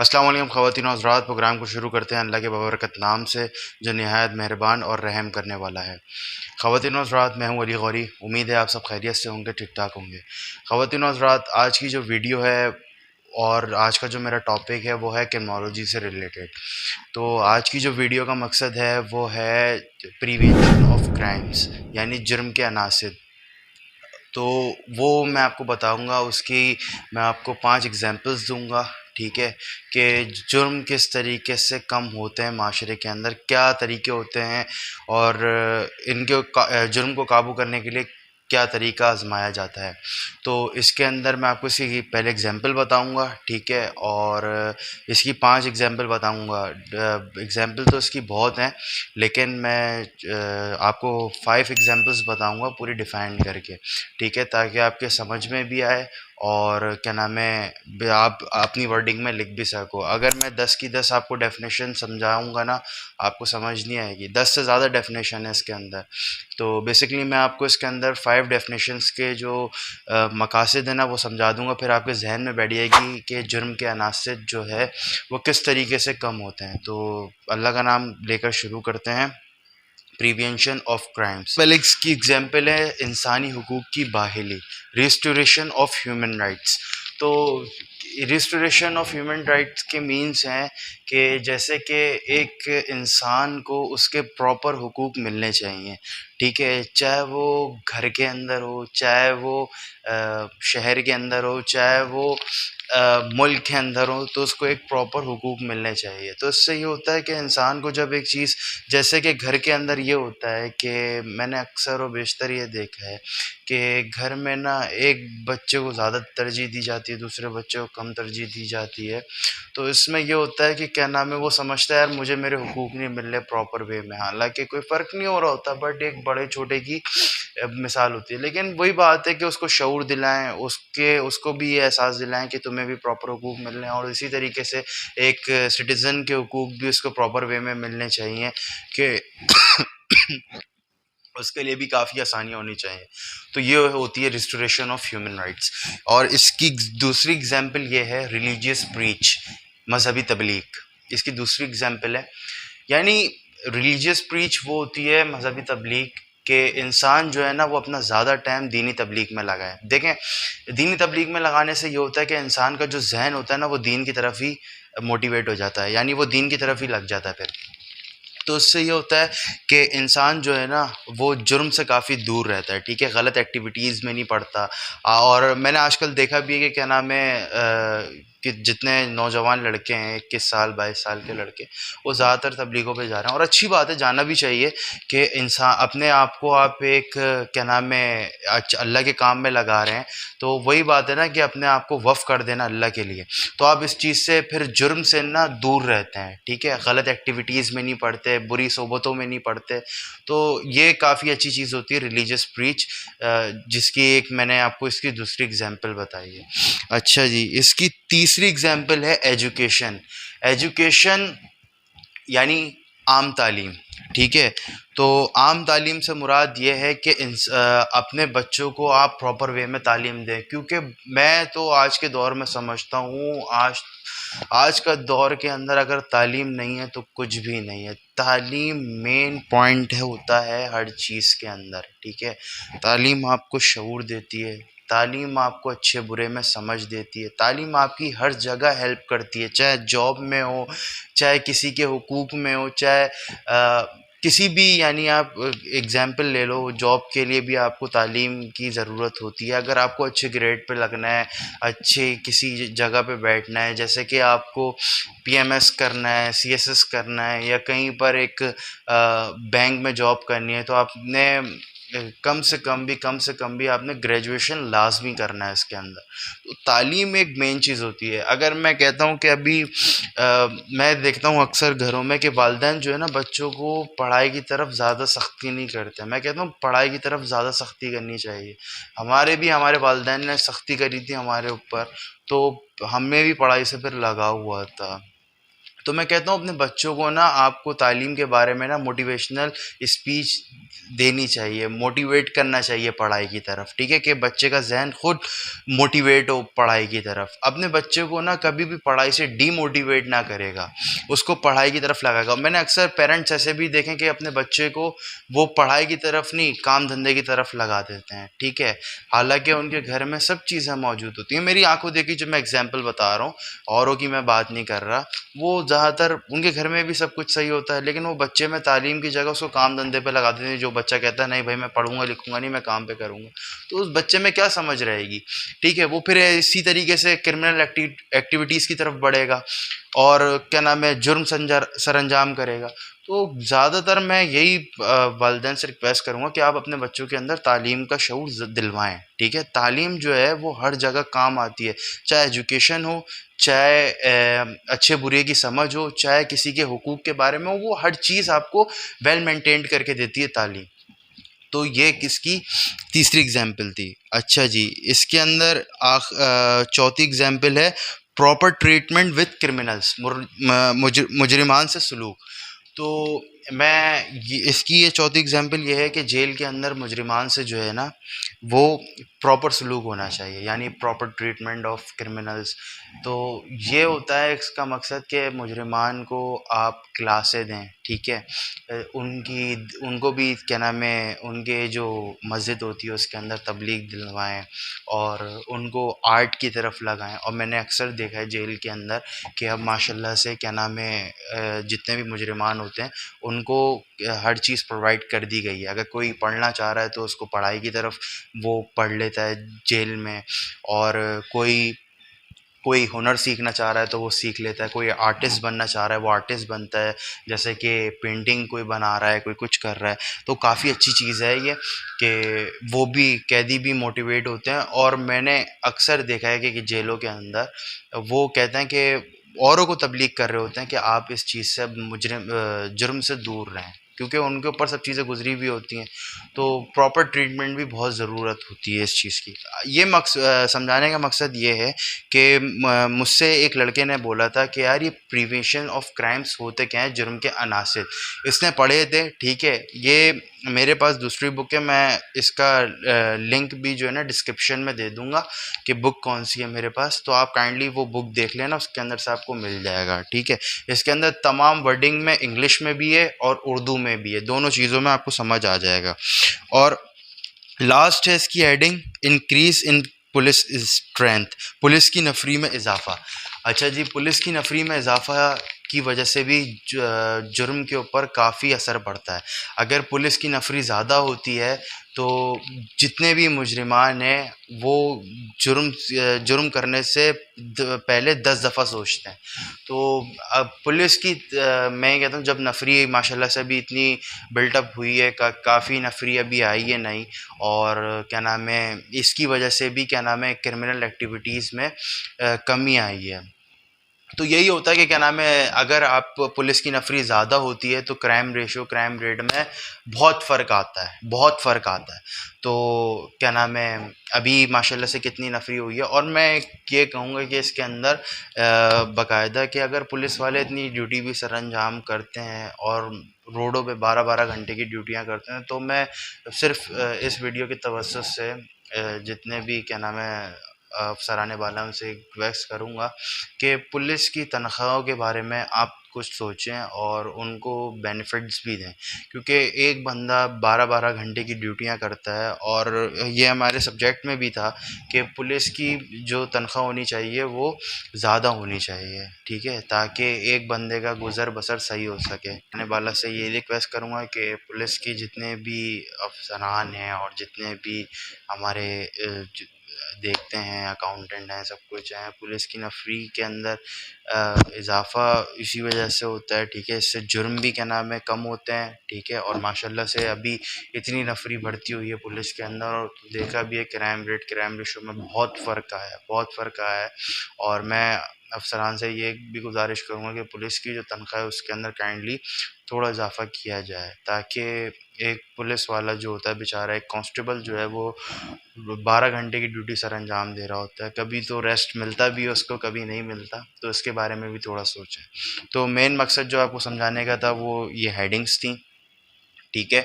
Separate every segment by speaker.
Speaker 1: अस्सलाम वालेकुम ख़वातीन और हज़रात। प्रोग्राम को शुरू करते हैं अल्लाह के बबरकत नाम से जो निहायत मेहरबान और रहम करने वाला है। ख़वातीन और हज़रात, मैं हूं अली गौरी। उम्मीद है आप सब खैरियत से होंगे, ठीक ठाक होंगे। ख़वातीन और हज़रात, आज की जो वीडियो है और आज का जो मेरा टॉपिक है वो है क्रिमिनोलॉजी से रिलेटेड। तो आज की जो वीडियो का मकसद है वो है प्रिवेंशन ऑफ क्राइम्स, यानी जुर्म के अनासिर। तो वो मैं आपको बताऊंगा, उसकी मैं आपको 5 एग्जांपल्स दूंगा, ठीक है, कि जुर्म किस तरीके से कम होते हैं माशरे के अंदर, क्या तरीके होते हैं और जुर्म को काबू करने के लिए क्या तरीका आजमाया जाता है। तो इसके अंदर मैं आपको इसकी पहले एग्जांपल बताऊंगा, ठीक है, और इसकी 5 एग्जांपल बताऊंगा। एग्जांपल तो इसकी बहुत हैं, लेकिन मैं आपको 5 एग्जांपल्स बताऊंगा पूरी डिफाइन करके, ठीक है, ताकि आपके समझ में भी आए और क्या नाम है आप अपनी वर्डिंग में लिख भी सको। अगर मैं 10 की 10 आपको डेफिनेशन समझाऊंगा ना, आपको समझ नहीं आएगी। 10 से ज़्यादा डेफिनेशन है इसके अंदर। तो बेसिकली मैं आपको इसके अंदर 5 डेफिनेशंस के जो मकासद है ना वो समझा दूंगा, फिर आपके जहन में बैठ जाएगी कि जुर्म के अनासिर जो है वो किस तरीके से कम होते हैं। तो अल्लाह का नाम लेकर शुरू करते हैं। Prevention of crimes. पहले इसकी एग्जांपल है इंसानी हुकूक की बहाली, रिस्टोरेशन ऑफ ह्यूमन राइट्स। तो रिस्टोरेशन ऑफ ह्यूमन राइट्स के मीन्स हैं कि जैसे कि एक इंसान को उसके प्रॉपर हुकूक मिलने चाहिए, ठीक है, चाहे वो घर के अंदर हो, चाहे वो शहर के अंदर हो, चाहे वो मुल्क के अंदर हो, तो उसको एक प्रॉपर हुकूक मिलने चाहिए। तो इससे ये होता है कि इंसान को जब एक चीज़, जैसे कि घर के अंदर ये होता है कि मैंने अक्सर और बेशतर ये देखा है कि घर में ना एक बच्चे को ज़्यादा तरजीह दी जाती है, दूसरे बच्चे को कम तरजीह दी जाती है। तो इसमें ये होता है कि क्या नाम है, वो समझता है यार मुझे मेरे हुकूक नहीं मिल रहे प्रॉपर वे में। हालांकि कोई फ़र्क नहीं हो रहा होता, बट एक बड़े छोटे की मिसाल होती है। लेकिन वही बात है कि उसको शऊर दिलाएं, उसको भी ये एहसास दिलाएं कि तुम्हें भी प्रॉपर हुकूक मिल रहे हैं, और इसी तरीके से एक सिटीज़न के हुकूक भी उसको प्रॉपर वे में मिलने चाहिए कि उसके लिए भी काफ़ी आसानियाँ होनी चाहिए। तो ये होती है रिस्टोरेशन ऑफ ह्यूमन राइट्स। और इसकी दूसरी एग्जांपल ये है रिलीजियस प्रीच, मजहबी तबलीग। इसकी दूसरी एग्जांपल है, यानी रिलीजियस प्रीच वो होती है मजहबी तबलीग के इंसान जो है ना वो अपना ज़्यादा टाइम दीनी तबलीग में लगाए। देखें, दीनी तबलीग में लगाने से ये होता है कि इंसान का जो जहन होता है ना वो दीन की तरफ ही मोटिवेट हो जाता है, यानी वो दीन की तरफ ही लग जाता है फिर। तो इससे ये होता है कि इंसान जो है ना वो जुर्म से काफ़ी दूर रहता है, ठीक है, गलत एक्टिविटीज़ में नहीं पड़ता। और मैंने आजकल देखा भी है कि क्या नाम है कि जितने नौजवान लड़के हैं, 21 साल 22 साल के लड़के, वो ज़्यादातर तबलीगों पे जा रहे हैं। और अच्छी बात है, जाना भी चाहिए कि इंसान अपने आप को आप एक क्या नाम है अल्लाह के काम में लगा रहे हैं। तो वही बात है ना कि अपने आप को वफ़ कर देना अल्लाह के लिए, तो आप इस चीज़ से फिर जुर्म से ना दूर रहते हैं, ठीक है, गलत एक्टिविटीज़ में नहीं पड़ते, बुरी सोबतों में नहीं पड़ते। तो ये काफ़ी अच्छी चीज़ होती है रिलीजियस प्रीच, जिसकी एक मैंने आपको इसकी दूसरी एग्जांपल बताई है। अच्छा जी, इसकी तीसरी एग्जांपल है एजुकेशन। एजुकेशन यानी आम तालीम, ठीक है। तो आम तालीम से मुराद ये है कि अपने बच्चों को आप प्रॉपर वे में तालीम दें, क्योंकि मैं तो आज के दौर में समझता हूँ, आज का दौर के अंदर अगर तालीम नहीं है तो कुछ भी नहीं है। तालीम मेन पॉइंट है, होता है हर चीज़ के अंदर, ठीक है। तालीम आपको शऊर देती है, तालीम आपको अच्छे बुरे में समझ देती है, तालीम आपकी हर जगह हेल्प करती है, चाहे जॉब में हो, चाहे किसी के हुकूक में हो, चाहे किसी भी, यानी आप एग्जाम्पल ले लो, जॉब के लिए भी आपको तालीम की ज़रूरत होती है। अगर आपको अच्छे ग्रेड पे लगना है, अच्छे किसी जगह पे बैठना है, जैसे कि आपको पीएमएस करना है, सीएसएस करना है, या कहीं पर एक बैंक में जॉब करनी है, तो आपने कम से कम भी आपने ग्रेजुएशन लाजमी करना है इसके अंदर। तो तालीम एक मेन चीज़ होती है। अगर मैं कहता हूँ कि अभी मैं देखता हूँ अक्सर घरों में कि वालिदैन जो है ना बच्चों को पढ़ाई की तरफ ज़्यादा सख्ती नहीं करते। मैं कहता हूँ पढ़ाई की तरफ ज़्यादा सख्ती करनी चाहिए। हमारे वालिदैन ने सख्ती करी थी हमारे ऊपर, तो हमें भी पढ़ाई से फिर लगाव हुआ था। तो मैं कहता हूँ अपने बच्चों को ना आपको तालीम के बारे में ना मोटिवेशनल स्पीच देनी चाहिए, मोटिवेट करना चाहिए पढ़ाई की तरफ, ठीक है, कि बच्चे का जहन खुद मोटिवेट हो पढ़ाई की तरफ। अपने बच्चे को ना कभी भी पढ़ाई से डीमोटिवेट ना करेगा, उसको पढ़ाई की तरफ लगाएगा। मैंने अक्सर पेरेंट्स ऐसे भी देखें कि अपने बच्चे को वो पढ़ाई की तरफ नहीं, काम धंधे की तरफ लगा देते हैं, ठीक है, हालांकि उनके घर में सब चीज़ें मौजूद होती हैं। मेरी आंखों देखी जो मैं एग्जाम्पल बता रहा हूँ, औरों की मैं बात नहीं कर रहा। वो ज़्यादातर उनके घर में भी सब कुछ सही होता है, लेकिन वो बच्चे में तालीम की जगह उसको काम धंधे पे लगा देते हैं। जो बच्चा कहता है नहीं भाई मैं पढ़ूंगा लिखूंगा नहीं, मैं काम पे करूंगा, तो उस बच्चे में क्या समझ रहेगी, ठीक है। वो फिर इसी तरीके से क्रिमिनल एक्टिविटीज़ की तरफ बढ़ेगा और क्या नाम है जुर्म सरअंजाम करेगा। तो ज़्यादातर मैं यही वालिदैन से रिक्वेस्ट करूँगा कि आप अपने बच्चों के अंदर तालीम का शऊर दिलवाएं, ठीक है। तालीम जो है वो हर जगह काम आती है, चाहे एजुकेशन हो, चाहे अच्छे बुरे की समझ हो, चाहे किसी के हुकूक के बारे में हो, वो हर चीज़ आपको वेल मेंटेन्ड करके देती है तालीम। तो ये किसकी तीसरी एग्जाम्पल थी। अच्छा जी, इसके अंदर चौथी एग्जाम्पल है प्रॉपर ट्रीटमेंट विद क्रिमिनल्स, मुजरिमान से सलूक। तो इसकी ये चौथी एग्जाम्पल ये है कि जेल के अंदर मुजरिमान से जो है ना वो प्रॉपर सलूक होना चाहिए, यानी प्रॉपर ट्रीटमेंट ऑफ क्रिमिनल्स। तो ये होता है इसका मकसद कि मुजरिमान को आप क्लासें दें, ठीक है, उनको भी क्या नाम है उनके जो मस्जिद होती है उसके अंदर तबलीग दिलवाएं और उनको आर्ट की तरफ लगाएं। और मैंने अक्सर देखा है जेल के अंदर कि अब माशाल्लाह से क्या नाम है जितने भी मुजरिमान होते हैं उनको हर चीज़ प्रोवाइड कर दी गई है। अगर कोई पढ़ना चाह रहा है तो उसको पढ़ाई की तरफ वो पढ़ लेता है जेल में, और कोई हुनर सीखना चाह रहा है तो वो सीख लेता है, कोई आर्टिस्ट बनना चाह रहा है वो आर्टिस्ट बनता है, जैसे कि पेंटिंग कोई बना रहा है, कोई कुछ कर रहा है। तो काफ़ी अच्छी चीज़ है ये कि वो भी कैदी भी मोटिवेट होते हैं। और मैंने अक्सर देखा है कि जेलों के अंदर वो कहते हैं कि औरों को तबलीग कर रहे होते हैं कि आप इस चीज़ से जुर्म से दूर रहें, क्योंकि उनके ऊपर सब चीज़ें गुजरी भी होती हैं। तो प्रॉपर ट्रीटमेंट भी बहुत ज़रूरत होती है इस चीज़ की। ये समझाने का मकसद ये है कि मुझसे एक लड़के ने बोला था कि यार ये प्रिवेंशन ऑफ क्राइम्स होते क्या हैं, जुर्म के अनासिर। इसने पढ़े थे, ठीक है, ये मेरे पास दूसरी बुक है, मैं इसका लिंक भी जो है ना डिस्क्रिप्शन में दे दूंगा कि बुक कौन सी है मेरे पास। तो आप काइंडली वो बुक देख लेना, उसके अंदर से आपको मिल जाएगा, ठीक है। इसके अंदर तमाम वर्डिंग में इंग्लिश में भी है और उर्दू में भी है, दोनों चीज़ों में आपको समझ आ जाएगा। और लास्ट है इसकी heading increase in police strength, police की नफरी में इजाफा। अच्छा जी, पुलिस की नफरी में इजाफा की वजह से भी जुर्म के ऊपर काफ़ी असर पड़ता है। अगर पुलिस की नफरी ज़्यादा होती है तो जितने भी मुजरिमान हैं वो जुर्म करने से पहले 10 दफ़ा सोचते हैं। तो अब पुलिस की मैं कहता हूँ जब नफरी माशाल्लाह से अभी इतनी बिल्टअप हुई है, काफ़ी नफरी अभी आई है नई, और क्या नाम है इसकी वजह से भी क्या नाम है क्रिमिनल एक्टिविटीज़ में कमी आई है। तो यही होता है कि क्या नाम है अगर आप पुलिस की नफरी ज़्यादा होती है तो क्राइम रेट में बहुत फ़र्क आता है, बहुत फ़र्क आता है। तो क्या नाम है अभी माशाल्लाह से कितनी नफरी हुई है। और मैं ये कहूँगा कि इसके अंदर बाकायदा कि अगर पुलिस वाले इतनी ड्यूटी भी सरअंजाम करते हैं और रोडों पे 12-12 घंटे की ड्यूटियाँ करते हैं, तो मैं सिर्फ इस वीडियो के तवज्जुह से जितने भी क्या नाम है अफसराने वाला उनसे रिक्वेस्ट करूँगा कि पुलिस की तनख्वाहों के बारे में आप कुछ सोचें और उनको बेनिफिट्स भी दें, क्योंकि एक बंदा 12-12 घंटे की ड्यूटियां करता है। और ये हमारे सब्जेक्ट में भी था कि पुलिस की जो तनख्वाह होनी चाहिए वो ज़्यादा होनी चाहिए, ठीक है, ताकि एक बंदे का गुज़र बसर सही हो सके। आने वाला से ये रिक्वेस्ट करूँगा कि पुलिस की जितने भी अफसरान हैं और जितने भी हमारे देखते हैं अकाउंटेंट हैं, सब कुछ हैं, पुलिस की नफरी के अंदर इजाफ़ा इसी वजह से होता है, ठीक है। इससे जुर्म भी क्या नाम है कम होते हैं, ठीक है। और माशाल्लाह से अभी इतनी नफरी बढ़ती हुई है पुलिस के अंदर, और देखा भी है क्राइम रेशो में बहुत फ़र्क आया है, बहुत फ़र्क आया है। और मैं अफसरान से ये भी गुजारिश करूँगा कि पुलिस की जो तनख्वाह है उसके अंदर काइंडली थोड़ा इजाफा किया जाए, ताकि एक पुलिस वाला जो होता है बेचारा, एक कांस्टेबल जो है वो 12 घंटे की ड्यूटी सर अंजाम दे रहा होता है, कभी तो रेस्ट मिलता भी है उसको, कभी नहीं मिलता, तो इसके बारे में भी थोड़ा सोचें। तो मेन मकसद जो आपको समझाने का था वो ये हेडिंग्स थी, ठीक है,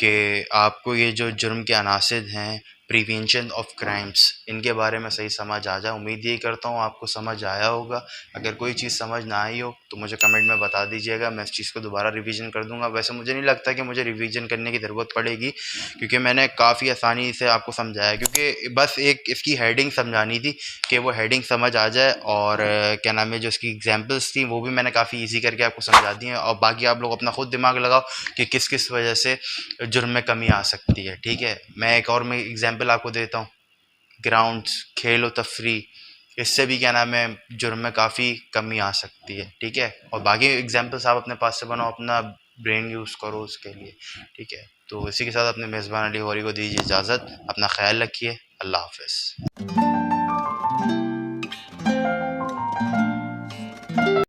Speaker 1: कि आपको ये जो जुर्म के अनासिर हैं, प्रिवेंशन ऑफ क्राइम्स, इनके बारे में सही समझ आ जाए। उम्मीद यही करता हूँ आपको समझ आया होगा। अगर कोई चीज़ समझ ना आई हो तो मुझे कमेंट में बता दीजिएगा, मैं इस चीज़ को दोबारा रिवीजन कर दूंगा। वैसे मुझे नहीं लगता कि मुझे रिवीजन करने की ज़रूरत पड़ेगी, क्योंकि मैंने काफ़ी आसानी से आपको समझाया, क्योंकि बस एक इसकी हेडिंग समझानी थी कि वो हेडिंग समझ आ जाए, और क्या नाम है, जो इसकी एग्जाम्पल्स थी वो भी मैंने काफ़ी ईजी करके आपको समझा दी हैं। और बाकी आप लोग अपना खुद दिमाग लगाओ कि किस किस वजह से जुर्म में कमी आ सकती है, ठीक है। मैं एक और मैं एग्जांपल आपको देता हूँ, ग्राउंड्स, खेल व तफरी, इससे भी क्या नाम है, जुर्म में काफ़ी कमी आ सकती है, ठीक है। और बाकी एग्जांपल्स आप अपने पास से बनाओ, अपना ब्रेन यूज़ करो उसके लिए, ठीक है। तो इसी के साथ अपने मेज़बान अली गौरी को दीजिए इजाज़त। अपना ख्याल रखिए। अल्लाह हाफ़िज़।